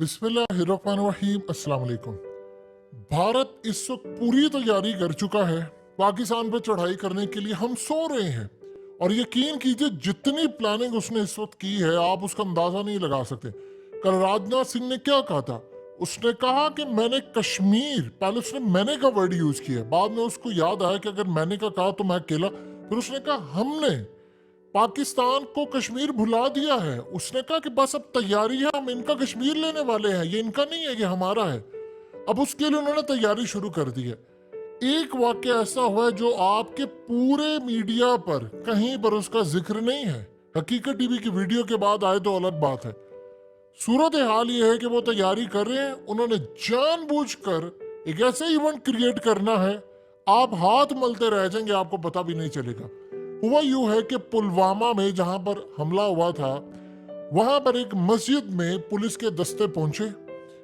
बिस्मिल्लाहिर्रहमानिर्रहीम। अस्सलाम वालेकुम। भारत इस वक्त पूरी तैयारी कर चुका है पाकिस्तान पर चढ़ाई करने के लिए। हम सो रहे हैं और यकीन कीजिए जितनी प्लानिंग उसने इस वक्त की है आप उसका अंदाजा नहीं लगा सकते। कल राजनाथ सिंह ने क्या कहा था? उसने कहा कि मैंने कश्मीर, पहले उसने मैंने का वर्ड यूज किया, बाद में उसको याद आया कि अगर मैंने का कहा तो मैं अकेला, फिर उसने कहा हमने पाकिस्तान को कश्मीर भुला दिया है। उसने कहा कि बस अब तैयारी है, हम इनका कश्मीर लेने वाले हैं, ये इनका नहीं है, ये हमारा है। अब उसके लिए उन्होंने तैयारी शुरू कर दी है। एक वाक्य ऐसा हुआ है जो आपके पूरे मीडिया पर कहीं पर उसका जिक्र नहीं है। हकीकत टीवी की वीडियो के बाद आए तो अलग बात है। सूरत हाल ये है कि वो तैयारी कर रहे हैं। उन्होंने जानबूझकर एक ऐसा इवेंट क्रिएट करना है, आप हाथ मलते रह जाएंगे, आपको पता भी नहीं चलेगा। हुआ यूं है कि पुलवामा में जहां पर हमला हुआ था, वहां पर एक मस्जिद में पुलिस के दस्ते पहुंचे।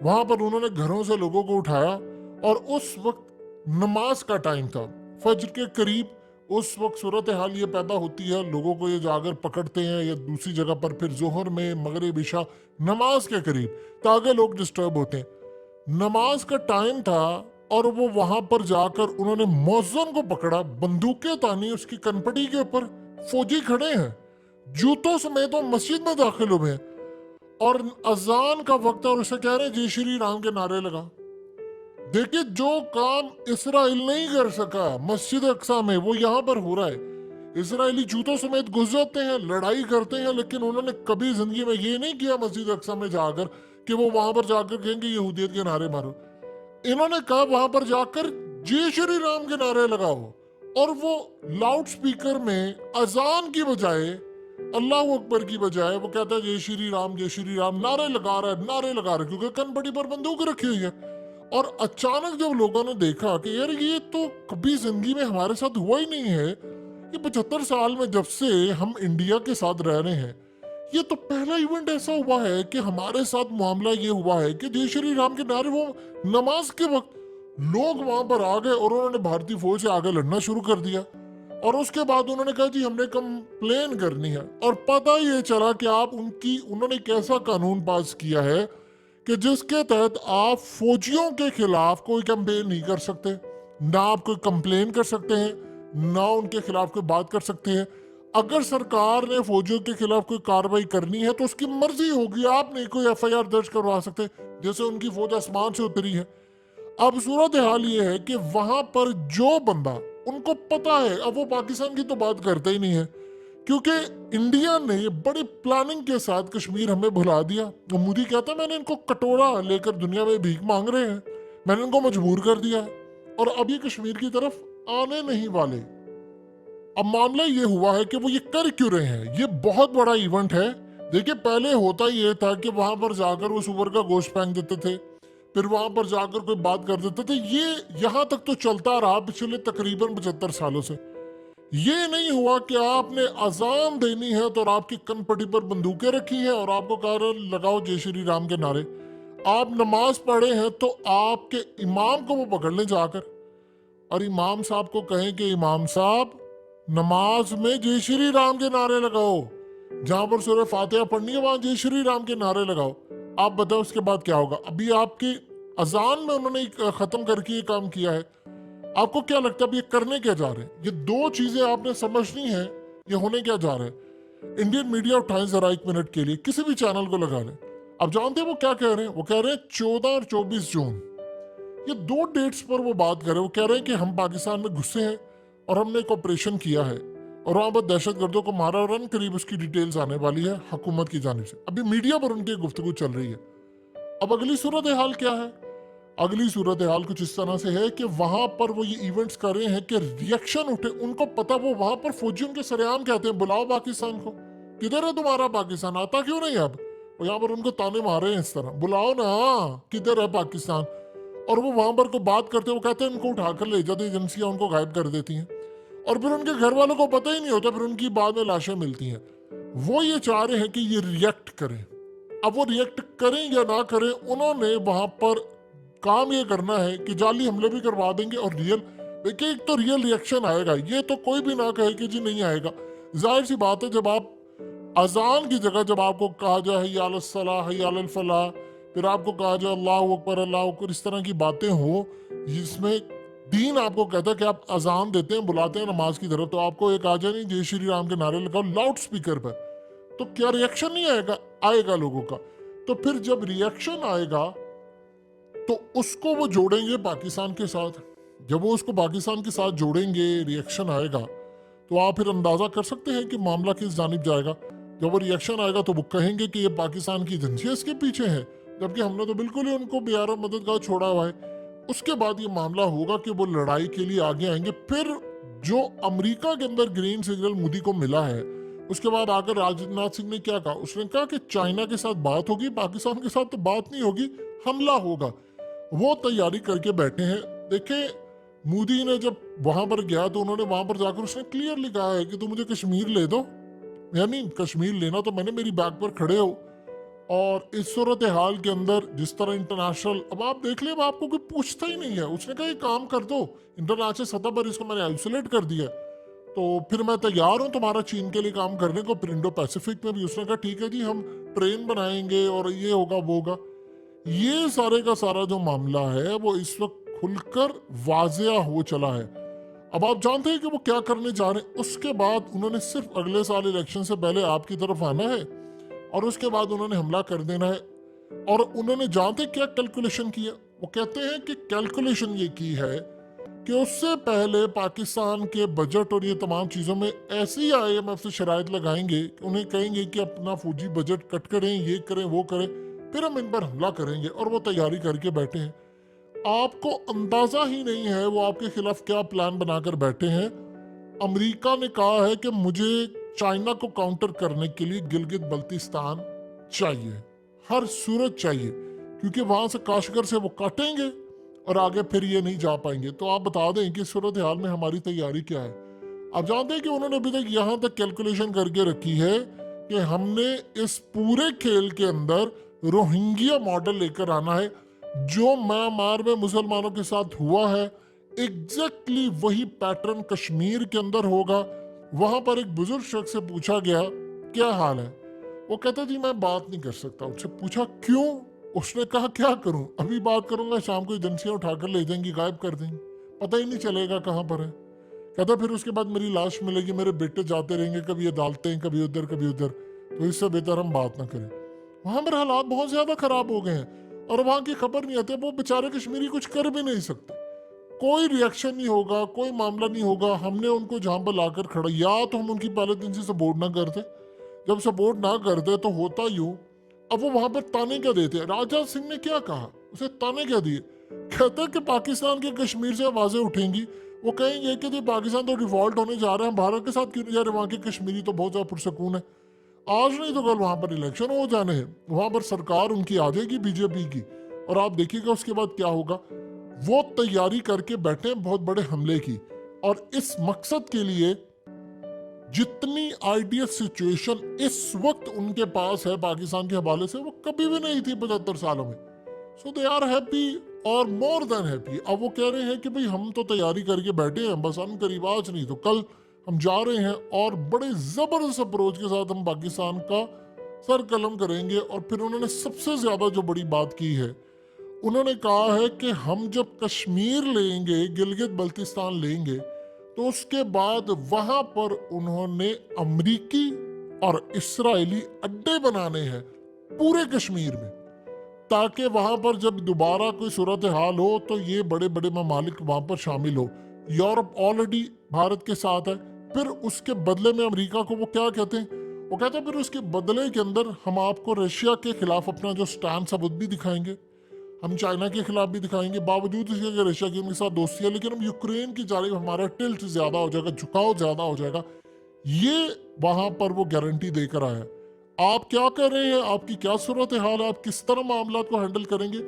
वहां पर उन्होंने घरों से लोगों को उठाया और उस वक्त नमाज का टाइम था, फज्र के करीब। उस वक्त सूरत हाल ये पैदा होती है, लोगों को ये जाकर पकड़ते हैं या दूसरी जगह पर, फिर जोहर में, मगरिब, इशा, नमाज के करीब, ताकि लोग डिस्टर्ब होते हैं। नमाज का टाइम था और वो वहां पर जाकर उन्होंने मौजम को पकड़ा, बंदूकें तानी उसकी कनपटी के ऊपर। फौजी खड़े हैं, जूतों समेत वो मस्जिद में दाखिल हुए हैं और अजान का वक्त है और उसे कह रहे हैं जय श्री राम के नारे लगा। देखिए, जो काम इसराइल नहीं कर सका मस्जिद अक्सा में, वो यहां पर हो रहा है। इसराइली जूतों समेत घुस जाते हैं, लड़ाई करते हैं, लेकिन उन्होंने कभी जिंदगी में ये नहीं किया मस्जिद अक्सा में जाकर कि वो वहां पर जाकर कहेंगे यहूदियत के नारे मारो। इन्होंने कहा वहां पर जाकर जय श्री राम के नारे लगाओ, और वो लाउड स्पीकर में अजान की बजाय, अल्लाह अकबर की बजाय, वो कहता है जय श्री राम, जय श्री राम, नारे लगा रहा है, नारे लगा रहा है, क्योंकि कनपटी पर बंदूक रखी हुई है। और अचानक जब लोगों ने देखा कि यार ये तो कभी जिंदगी में हमारे साथ हुआ ही नहीं है, ये 75 साल में जब से हम इंडिया के साथ रह रहे हैं, ये तो पहला इवेंट ऐसा हुआ है कि हमारे साथ मामला ये हुआ है कि जय श्री राम के नारे, वो नमाज के वक्त लोग वहां पर आ गए और उन्होंने भारतीय फौज से आगे लड़ना शुरू कर दिया। और उसके बाद उन्होंने कहा जी हमने कंप्लेन करनी है, और पता ये चला कि उन्होंने एक ऐसा कानून पास किया है कि जिसके तहत आप फौजियों के खिलाफ कोई कंप्लेन नहीं कर सकते, ना आप कोई कंप्लेन कर सकते हैं, ना उनके खिलाफ कोई बात कर सकते हैं। अगर सरकार ने फौजियों के खिलाफ कोई कार्रवाई करनी है तो उसकी मर्जी होगी, आप नहीं कोई एफआईआर दर्ज करवा सकते, जैसे उनकी फौज आसमान से उतरी है। अब सूरत हाल ये है कि वहां पर जो बंदा, उनको पता है, अब वो पाकिस्तान की तो बात करते ही नहीं है, क्योंकि इंडिया ने बड़ी प्लानिंग के साथ कश्मीर हमें भुला दिया। तो मोदी कहता है मैंने इनको कटोरा लेकर दुनिया में भीख मांग रहे हैं, मैंने इनको मजबूर कर दिया है और अब ये कश्मीर की तरफ आने नहीं वाले। अब मामला ये हुआ है कि वो ये कर क्यों रहे हैं। ये बहुत बड़ा इवेंट है। देखिए, पहले होता ये था कि वहां पर जाकर वो सुअर का गोश्त फेंक देते थे, फिर वहां पर जाकर कोई बात कर देते थे। ये यहां तक तो चलता रहा पिछले तकरीबन 75 सालों से। ये नहीं हुआ कि आपने अजान देनी है तो आपकी कनपटी पर बंदूकें रखी हैं और आपको कह रहे लगाओ जय श्री राम के नारे। आप नमाज पढ़े हैं तो आपके इमाम को वो पकड़ लें जाकर और इमाम साहब को कहें कि इमाम साहब नमाज में जय श्री राम के नारे लगाओ, जहां पर सूरह फातिहा पढ़नी है वहां जय श्री राम के नारे लगाओ। आप बताओ उसके बाद क्या होगा। अभी आपकी अजान में उन्होंने खत्म करके ये काम किया है। आपको क्या लगता है अब ये करने क्या जा रहे हैं? ये दो चीजें आपने समझनी है, ये होने क्या जा रहा है। इंडियन मीडिया उठाएं जरा 1 मिनट के लिए, किसी भी चैनल को लगा लें। अब जानते हैं वो क्या कह रहे हैं? वो कह रहे हैं 14 और 24 जून, ये 2 डेट्स पर वो बात कर रहे हैं। वो कह रहे हैं कि हम पाकिस्तान में घुसे हैं और हमने एक ऑपरेशन किया है और वहां पर दहशतगर्दों को मारा और करीब उसकी डिटेल्स आने वाली है हुकूमत की जानिब से। अभी मीडिया पर उनकी गुफ्तगू चल रही है। अब अगली सूरत हाल क्या है? अगली सूरत हाल कुछ इस तरह से है कि वहां पर वो ये इवेंट्स कर रहे हैं कि रिएक्शन उठे। उनको पता, वो वहां पर फौजियों के सरेआम कहते हैं बुलाओ पाकिस्तान को, किधर है तुम्हारा पाकिस्तान, आता क्यों नहीं अब? वो यहाँ पर उनको ताने मारे हैं इस तरह, बुलाओ ना, किधर है पाकिस्तान। और वो वहां पर को बात करते हैं, वो कहते हैं इनको उठाकर ले जाते, एजेंसियां उनको गायब कर देती हैं और फिर उनके घर वालों को पता ही नहीं होता, फिर उनकी बाद में लाशें मिलती हैं। वो ये चाह रहे हैं कि ये रिएक्ट करें। अब वो रिएक्ट करें या ना करें, उन्होंने वहां पर काम ये करना है कि जाली हमले भी करवा देंगे और रियल, देखिए एक तो रियल रिएक्शन आएगा, ये तो कोई भी ना कहे कि जी नहीं आएगा। जाहिर सी बात है, जब आप अजान की जगह जब आपको कहा जाए हय्या अलस सलाह हय्या अलल फलाह, फिर आपको कहा जाए अल्लाह अकबर इस तरह की बातें हो जिसमें दीन आपको कहता है कि आप अजान देते हैं, बुलाते हैं नमाज की तरफ, तो आपको एक आ जाए नहीं जय श्री राम के नारे लगाओ लाउड स्पीकर पर, तो क्या रिएक्शन नहीं आएगा? आएगा लोगों का। तो फिर जब रिएक्शन आएगा तो उसको वो जोड़ेंगे पाकिस्तान के साथ। जब वो उसको पाकिस्तान के साथ जोड़ेंगे, रिएक्शन आएगा, तो आप फिर अंदाजा कर सकते हैं कि मामला किस जानिब जाएगा। जब वो रिएक्शन आएगा तो वो कहेंगे कि ये पाकिस्तान की एजेंसियां इसके पीछे हैं, जबकि हमने तो बिल्कुल ही उनको बेयारा मददगार छोड़ा हुआ है। उसके बाद ये मामला होगा कि वो लड़ाई के लिए आगे आएंगे। फिर जो अमेरिका के अंदर ग्रीन सिग्नल मोदी को मिला है, उसके बाद आकर राजनाथ सिंह ने क्या कहा? उसने कहा कि चाइना के साथ बात होगी, पाकिस्तान के साथ तो बात नहीं होगी, हमला होगा। वो तैयारी करके बैठे हैं। देखे, मोदी ने जब वहां पर गया तो उन्होंने वहां पर जाकर उसने क्लियरली कहा है कि तुम मुझे कश्मीर ले दो, यानी कश्मीर लेना तो मैंने, मेरी बैक पर खड़े हो। और इस सूरत हाल के अंदर जिस तरह इंटरनेशनल, अब आप देख ले, अब आपको कोई पूछता ही नहीं है। उसने कहा ये काम कर दो, इंटरनेशनल सतह पर इसको मैंने आइसोलेट कर दिया, तो फिर मैं तैयार हूं तुम्हारा चीन के लिए काम करने को। फिर इंडो पैसिफिक में भी उसने कहा ठीक है जी, हम ट्रेन बनाएंगे और ये होगा वो होगा। ये सारे का सारा जो मामला है वो इस वक्त खुलकर वाजिया हो चला है। अब आप जानते हैं कि वो क्या करने जा रहे हैं। उसके बाद उन्होंने सिर्फ अगले साल इलेक्शन से पहले आपकी तरफ आना है और उसके बाद उन्होंने हमला कर देना है। और उन्होंने जानते क्या कैलकुलेशन किया? वो कहते हैं कि कैलकुलेशन ये की है कि उससे पहले पाकिस्तान के बजट और ये तमाम चीज़ों में ऐसी IMF से शराइत लगाएंगे, उन्हें कहेंगे कि अपना फौजी बजट कट करें, ये करें वो करें, फिर हम इन पर हमला करेंगे। और वो तैयारी करके बैठे हैं। आपको अंदाजा ही नहीं है वो आपके खिलाफ क्या प्लान बनाकर बैठे हैं। अमेरिका ने कहा है कि मुझे चाइना को काउंटर करने के लिए गिलगित बल्तिस्तान चाहिए, हर सूरत चाहिए, क्योंकि वहां से काशगर से वो काटेंगे और आगे फिर ये नहीं जा पाएंगे। तो आप बता दें कि सूरत हाल में हमारी तैयारी क्या है। आप जानते हैं कि उन्होंने अभी तक यहां तक कैलकुलेशन करके रखी है कि हमने इस पूरे खेल के अंदर रोहिंग्या मॉडल लेकर आना है। जो म्यांमार में मुसलमानों के साथ हुआ है, एग्जैक्टली वही पैटर्न कश्मीर के अंदर होगा। वहां पर एक बुजुर्ग शख्स से पूछा गया क्या हाल है, वो कहता जी मैं बात नहीं कर सकता। उससे पूछा क्यों? उसने कहा क्या करूं, अभी बात करूंगा शाम को एजेंसियां उठाकर ले जाएंगी, गायब कर देंगी, पता ही नहीं चलेगा कहां पर है। कहता फिर उसके बाद मेरी लाश मिलेगी, मेरे बेटे जाते रहेंगे, कभी ये डालते हैं, कभी उधर कभी उधर, तो इससे बेहतर हम बात ना करें। वहां पर हालात बहुत ज्यादा खराब हो गए हैं और वहां की खबर नहीं आती। वो बेचारे कश्मीरी कुछ कर भी नहीं सकते, कोई रिएक्शन नहीं होगा, कोई मामला नहीं होगा। हमने उनको जहां पर लाकर खड़ा, या तो हम उनकी पहले दिन से सपोर्ट ना करते, जब सपोर्ट ना करते तो होता यूं। अब वो वहां पर ताने क्या देते हैं? राजनाथ सिंह ने क्या कहा, उसे ताने क्या दिए? कहते हैं कि पाकिस्तान के कश्मीर से आवाजें उठेंगी, वो कहेंगे कि पाकिस्तान तो डिफॉल्ट होने जा रहा है, हम भारत के साथ क्यों नहीं जा रहे, वहां के कश्मीरी तो बहुत ज्यादा पुरसकून है। आज नहीं तो कल वहां पर इलेक्शन हो जाने हैं, वहां पर सरकार उनकी आ जाएगी बीजेपी की, और आप देखिएगा उसके बाद क्या होगा। वो तैयारी करके बैठे हैं बहुत बड़े हमले की, और इस मकसद के लिए जितनी आइडियल सिचुएशन इस वक्त उनके पास है पाकिस्तान के हवाले से, वो कभी भी नहीं थी 75 सालों में। सो दे आर हैप्पी और मोर देन हैप्पी। अब वो कह रहे हैं कि भाई हम तो तैयारी करके बैठे हैं, बस हम करीब आज नहीं तो कल हम जा रहे हैं और बड़े जबरदस्त अप्रोच के साथ हम पाकिस्तान का सर कलम करेंगे। और फिर उन्होंने सबसे ज्यादा जो बड़ी बात की है, उन्होंने कहा है कि हम जब कश्मीर लेंगे, गिलगित बल्तिस्तान लेंगे, तो उसके बाद वहां पर उन्होंने अमरीकी और इस्राएली अड्डे बनाने हैं पूरे कश्मीर में, ताकि वहां पर जब दोबारा कोई सूरत हाल हो तो ये बड़े बड़े ममालिक वहां पर शामिल हो। यूरोप ऑलरेडी भारत के साथ है। फिर उसके बदले में अमेरिका को वो क्या कहते हैं? वो कहते हैं फिर उसके बदले के अंदर हम आपको रशिया के खिलाफ अपना जो स्टैंड है वो भी दिखाएंगे, हम चाइना के खिलाफ भी दिखाएंगे, बावजूद इसके कि रशिया की उनके साथ दोस्ती है, लेकिन हम यूक्रेन की जानिब हमारा टिल्ट ज्यादा हो जाएगा, झुकाव ज्यादा हो जाएगा। ये वहां पर वो गारंटी देकर आया। आप क्या कर रहे हैं, आपकी क्या सूरत हाल है, आप किस तरह मामला को हैंडल करेंगे?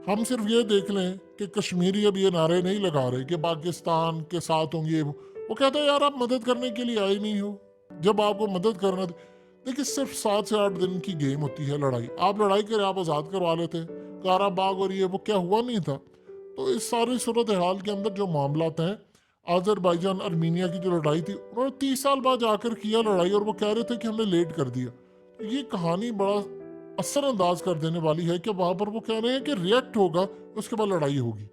हम सिर्फ ये देख लें कि कश्मीरी अब ये नारे नहीं लगा रहे कि पाकिस्तान के साथ होंगे। वो कहते हैं यार आप मदद करने के लिए आए नहीं हो, जब आपको मदद करना। देखिए सिर्फ 7 से 8 दिन की गेम होती है लड़ाई। आप लड़ाई करें, आप आज़ाद करवा लेते, काराबाग और ये वो क्या हुआ नहीं था। तो इस सारी सूरत हाल के अंदर जो मामला हैं, अजरबैजान अर्मीनिया की जो लड़ाई थी, उन्होंने 30 साल बाद आकर किया लड़ाई और वो कह रहे थे कि हमने लेट कर दिया। तो ये कहानी बड़ा असरअंदाज कर देने वाली है कि वहां पर वो कह रहे हैं कि रिएक्ट होगा, उसके बाद लड़ाई होगी।